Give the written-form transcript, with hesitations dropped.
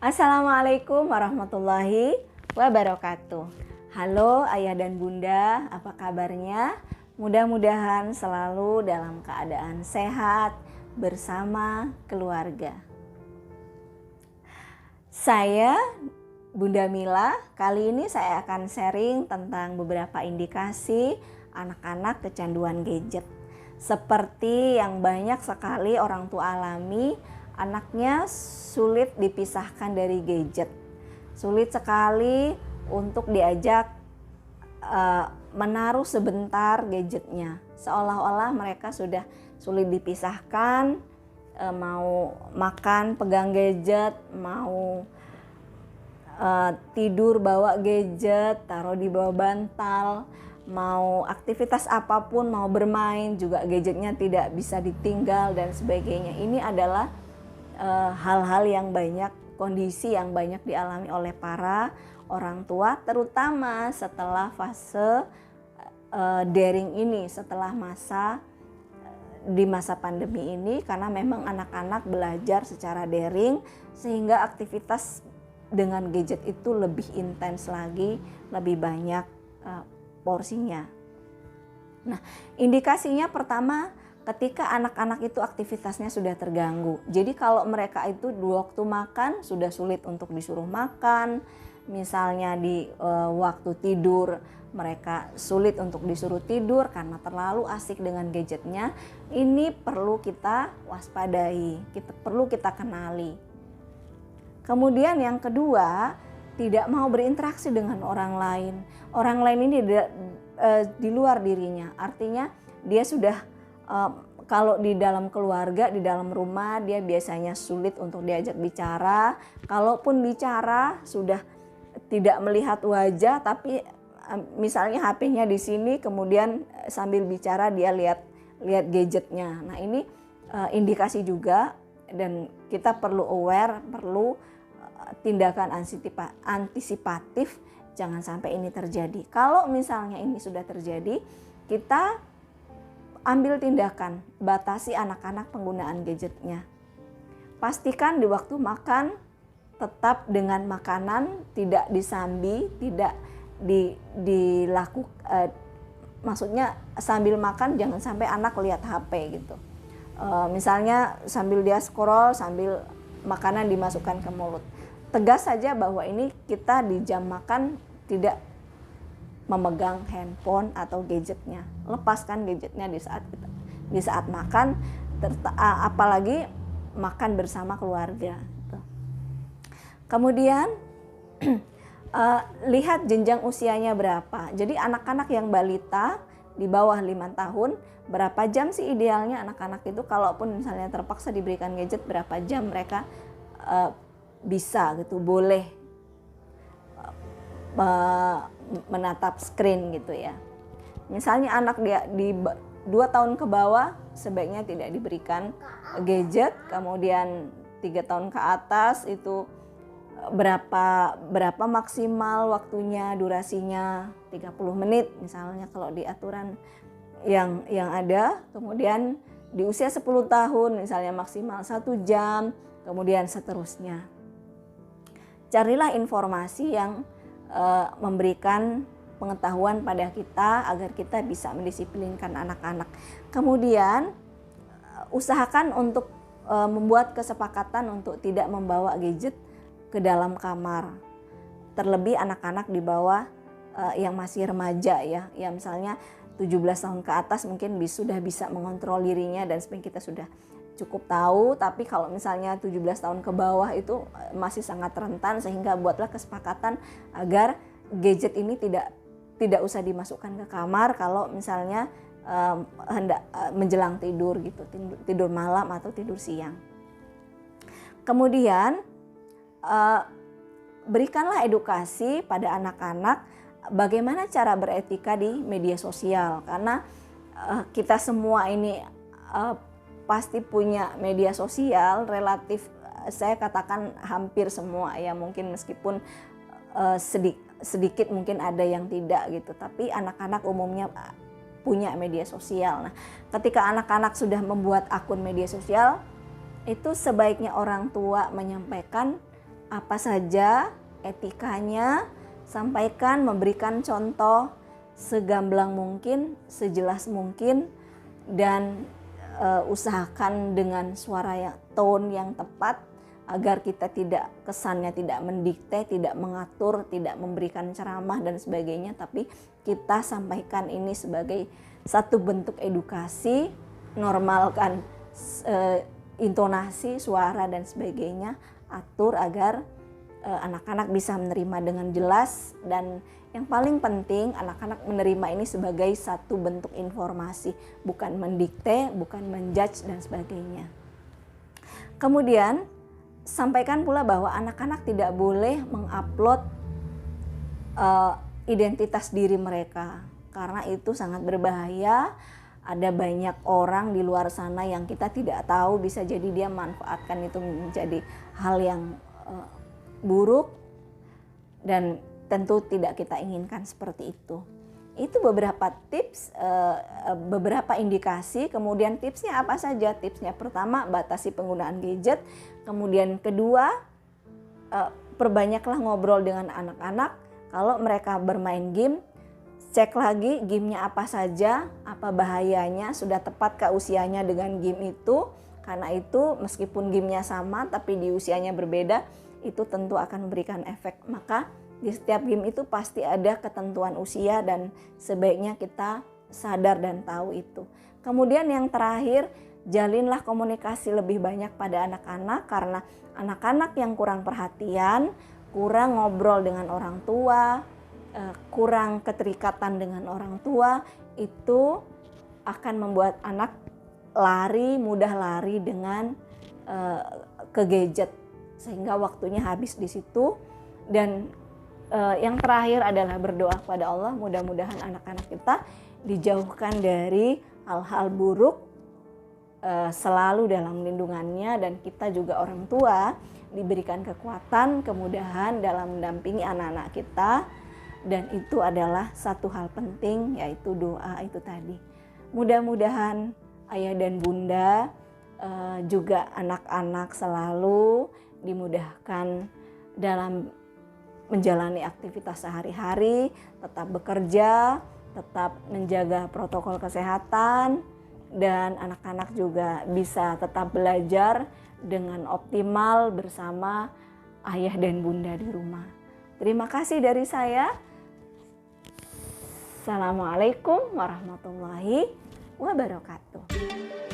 Assalamualaikum warahmatullahi wabarakatuh. Halo ayah dan bunda, apa kabarnya? Mudah-mudahan selalu dalam keadaan sehat bersama keluarga. Saya Bunda Mila, kali ini saya akan sharing tentang beberapa indikasi anak-anak kecanduan gadget. Seperti yang banyak sekali orang tua alami, anaknya sulit dipisahkan dari gadget. Sulit sekali untuk diajak menaruh sebentar gadgetnya. Seolah-olah mereka sudah sulit dipisahkan, mau makan pegang gadget, mau tidur bawa gadget, taruh di bawah bantal, mau aktivitas apapun, mau bermain juga gadgetnya tidak bisa ditinggal dan sebagainya. Ini adalah hal-hal yang banyak, kondisi yang banyak dialami oleh para orang tua, terutama setelah fase daring ini, setelah di masa pandemi ini, karena memang anak-anak belajar secara daring sehingga aktivitas dengan gadget itu lebih intens lagi, lebih banyak porsinya. Nah, indikasinya pertama, ketika anak-anak itu aktivitasnya sudah terganggu. Jadi kalau mereka itu waktu makan sudah sulit untuk disuruh makan, misalnya di waktu tidur mereka sulit untuk disuruh tidur karena terlalu asik dengan gadgetnya, ini perlu kita waspadai, perlu kita kenali. Kemudian yang kedua, tidak mau berinteraksi dengan orang lain. Orang lain ini di luar dirinya, artinya dia sudah kalau di dalam keluarga, di dalam rumah, dia biasanya sulit untuk diajak bicara. Kalaupun bicara sudah tidak melihat wajah, tapi misalnya HP-nya di sini, kemudian sambil bicara dia lihat gadgetnya. Nah, ini indikasi juga, dan kita perlu aware, perlu tindakan antisipatif, jangan sampai ini terjadi. Kalau misalnya ini sudah terjadi, kita ambil tindakan, batasi anak-anak penggunaan gadgetnya. Pastikan di waktu makan tetap dengan makanan, tidak disambi, tidak dilakukan, maksudnya sambil makan jangan sampai anak lihat HP gitu. Misalnya sambil dia scroll, sambil makanan dimasukkan ke mulut. Tegas saja bahwa ini kita di jam makan tidak memegang handphone atau gadgetnya. Lepaskan gadgetnya di saat makan, apalagi makan bersama keluarga. Kemudian lihat jenjang usianya berapa. Jadi anak-anak yang balita di bawah 5 tahun, berapa jam sih idealnya anak-anak itu, kalaupun misalnya terpaksa diberikan gadget, berapa jam mereka bisa gitu, boleh menatap screen gitu ya. Misalnya anak dia di 2 tahun ke bawah sebaiknya tidak diberikan gadget, kemudian 3 tahun ke atas itu berapa maksimal waktunya, durasinya 30 menit misalnya kalau di aturan yang ada. Kemudian di usia 10 tahun misalnya maksimal 1 jam, kemudian seterusnya. Carilah informasi yang memberikan pengetahuan pada kita agar kita bisa mendisiplinkan anak-anak. Kemudian usahakan untuk membuat kesepakatan untuk tidak membawa gadget ke dalam kamar. Terlebih anak-anak di bawah yang masih remaja ya, yang misalnya 17 tahun ke atas mungkin sudah bisa mengontrol dirinya dan sebenarnya kita sudah cukup tahu, tapi kalau misalnya 17 tahun ke bawah itu masih sangat rentan, sehingga buatlah kesepakatan agar gadget ini tidak usah dimasukkan ke kamar kalau misalnya hendak menjelang tidur gitu, tidur malam atau tidur siang. Kemudian berikanlah edukasi pada anak-anak bagaimana cara beretika di media sosial, karena kita semua ini pasti punya media sosial, relatif saya katakan hampir semua ya, mungkin meskipun sedikit mungkin ada yang tidak gitu, tapi anak-anak umumnya punya media sosial. Nah, ketika anak-anak sudah membuat akun media sosial, itu sebaiknya orang tua menyampaikan apa saja etikanya, sampaikan, memberikan contoh segamblang mungkin, sejelas mungkin, dan usahakan dengan suara yang tone yang tepat agar kita tidak kesannya tidak mendikte, tidak mengatur, tidak memberikan ceramah dan sebagainya, tapi kita sampaikan ini sebagai satu bentuk edukasi, normalkan intonasi, suara dan sebagainya, atur agar anak-anak bisa menerima dengan jelas, dan yang paling penting anak-anak menerima ini sebagai satu bentuk informasi, bukan mendikte, bukan menjudge dan sebagainya. Kemudian sampaikan pula bahwa anak-anak tidak boleh mengupload identitas diri mereka, karena itu sangat berbahaya. Ada banyak orang di luar sana yang kita tidak tahu, bisa jadi dia manfaatkan itu menjadi hal yang buruk dan tentu tidak kita inginkan seperti itu. Itu beberapa tips, beberapa indikasi. Kemudian tipsnya apa saja? Tipsnya pertama, batasi penggunaan gadget. Kemudian kedua, perbanyaklah ngobrol dengan anak-anak. Kalau mereka bermain game, cek lagi gamenya apa saja, apa bahayanya, sudah tepatkah usianya dengan game itu. Karena itu meskipun gamenya sama tapi di usianya berbeda, itu tentu akan memberikan efek. Maka di setiap game itu pasti ada ketentuan usia dan sebaiknya kita sadar dan tahu itu. Kemudian yang terakhir, jalinlah komunikasi lebih banyak pada anak-anak, karena anak-anak yang kurang perhatian, kurang ngobrol dengan orang tua, kurang keterikatan dengan orang tua, itu akan membuat anak mudah lari dengan ke gadget, sehingga waktunya habis di situ. Dan yang terakhir adalah berdoa kepada Allah, mudah-mudahan anak-anak kita dijauhkan dari hal-hal buruk, selalu dalam lindungannya, dan kita juga orang tua diberikan kekuatan, kemudahan dalam mendampingi anak-anak kita. Dan itu adalah satu hal penting, yaitu doa itu tadi. Mudah-mudahan ayah dan bunda, juga anak-anak selalu dimudahkan dalam menjalani aktivitas sehari-hari, tetap bekerja, tetap menjaga protokol kesehatan, dan anak-anak juga bisa tetap belajar dengan optimal bersama ayah dan bunda di rumah. Terima kasih dari saya. Assalamualaikum warahmatullahi wabarakatuh.